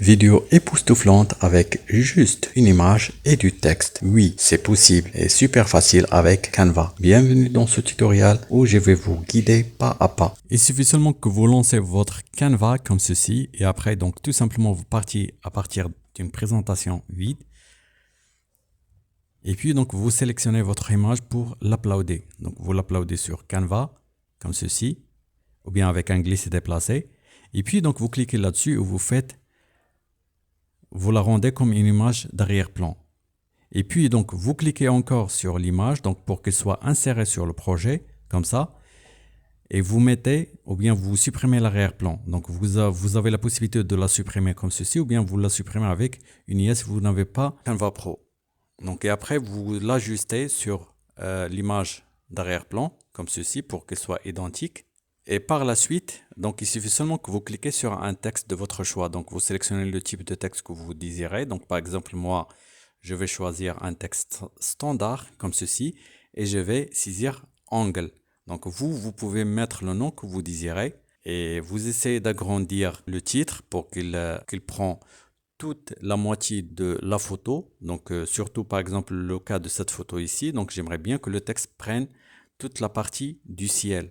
Vidéo époustouflante avec juste une image et du texte. Oui, c'est possible et super facile avec Canva. Bienvenue dans ce tutoriel où je vais vous guider pas à pas. Il suffit seulement que vous lancez votre Canva comme ceci et après donc tout simplement vous partiez à partir d'une présentation vide. Et puis donc vous sélectionnez votre image pour l'uploader. Donc vous l'uploadez sur Canva comme ceci ou bien avec un glisser déplacé. Et puis donc vous cliquez là-dessus et vous la rendez comme une image d'arrière-plan. Et puis donc vous cliquez encore sur l'image donc pour qu'elle soit insérée sur le projet comme ça et vous mettez ou bien vous supprimez l'arrière-plan. Donc vous avez la possibilité de la supprimer comme ceci ou bien vous la supprimez avec une IS si vous n'avez pas Canva Pro. Donc et après vous l'ajustez sur l'image d'arrière-plan comme ceci pour qu'elle soit identique. Et par la suite, donc il suffit seulement que vous cliquez sur un texte de votre choix. Donc vous sélectionnez le type de texte que vous désirez. Donc par exemple, moi, je vais choisir un texte standard comme ceci et je vais saisir angle. Donc vous pouvez mettre le nom que vous désirez et vous essayez d'agrandir le titre pour qu'il prend toute la moitié de la photo. Donc surtout par exemple le cas de cette photo ici. Donc j'aimerais bien que le texte prenne toute la partie du ciel.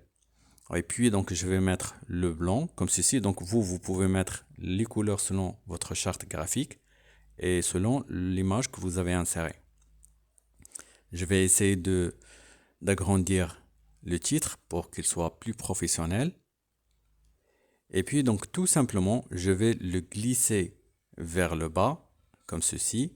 Et puis donc je vais mettre le blanc comme ceci. Donc vous pouvez mettre les couleurs selon votre charte graphique et selon l'image que vous avez insérée. Je vais essayer d'agrandir le titre pour qu'il soit plus professionnel. Et puis donc tout simplement je vais le glisser vers le bas comme ceci.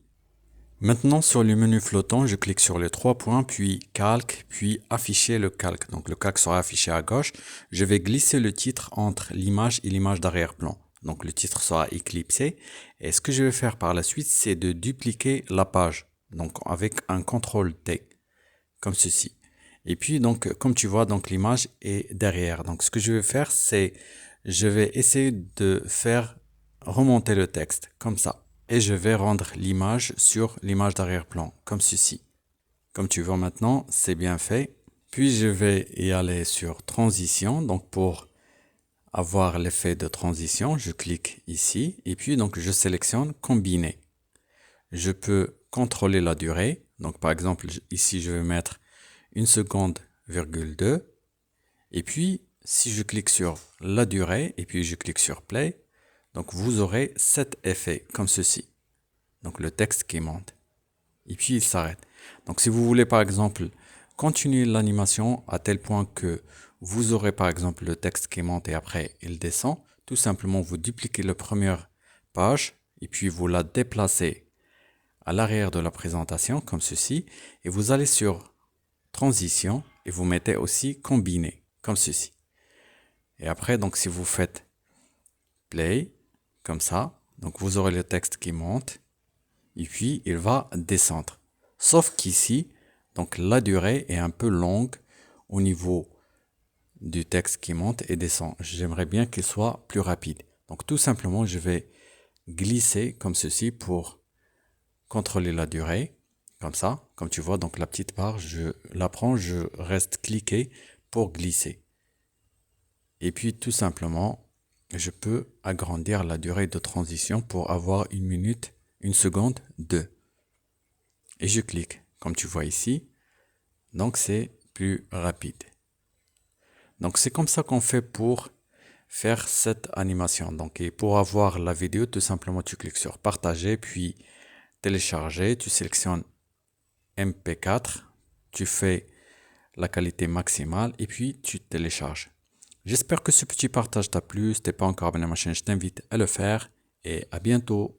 Maintenant, sur le menu flottant, je clique sur les 3 points, puis calque, puis afficher le calque. Donc le calque sera affiché à gauche. Je vais glisser le titre entre l'image et l'image d'arrière-plan. Donc le titre sera éclipsé. Et ce que je vais faire par la suite, c'est de dupliquer la page. Donc avec un CTRL-T, comme ceci. Et puis donc, comme tu vois, donc l'image est derrière. Donc ce que je vais faire, c'est je vais essayer de faire remonter le texte, comme ça. Et je vais rendre l'image sur l'image d'arrière-plan, comme ceci. Comme tu vois maintenant, c'est bien fait. Puis je vais y aller sur transition. Donc pour avoir l'effet de transition, je clique ici. Et puis donc je sélectionne combiner. Je peux contrôler la durée. Donc par exemple, ici je vais mettre 1 seconde, virgule 2. Et puis si je clique sur la durée et puis je clique sur play, donc vous aurez cet effet comme ceci. Donc le texte qui monte. Et puis il s'arrête. Donc si vous voulez par exemple continuer l'animation à tel point que vous aurez par exemple le texte qui monte et après il descend, tout simplement vous dupliquez la première page et puis vous la déplacez à l'arrière de la présentation comme ceci et vous allez sur transition et vous mettez aussi combiner comme ceci. Et après donc si vous faites play comme ça, donc vous aurez le texte qui monte et puis il va descendre. Sauf qu'ici, donc la durée est un peu longue au niveau du texte qui monte et descend. J'aimerais bien qu'il soit plus rapide. Donc tout simplement, je vais glisser comme ceci pour contrôler la durée. Comme ça, comme tu vois, donc la petite barre, je la prends, je reste cliqué pour glisser. Et puis tout simplement, je peux agrandir la durée de transition pour avoir 1 minute, 1 seconde, 2. Et je clique, comme tu vois ici. Donc c'est plus rapide. Donc c'est comme ça qu'on fait pour faire cette animation. Donc et pour avoir la vidéo, tout simplement tu cliques sur partager, puis télécharger, tu sélectionnes MP4, tu fais la qualité maximale et puis tu télécharges. J'espère que ce petit partage t'a plu. Si t'es pas encore abonné à ma chaîne, je t'invite à le faire et à bientôt.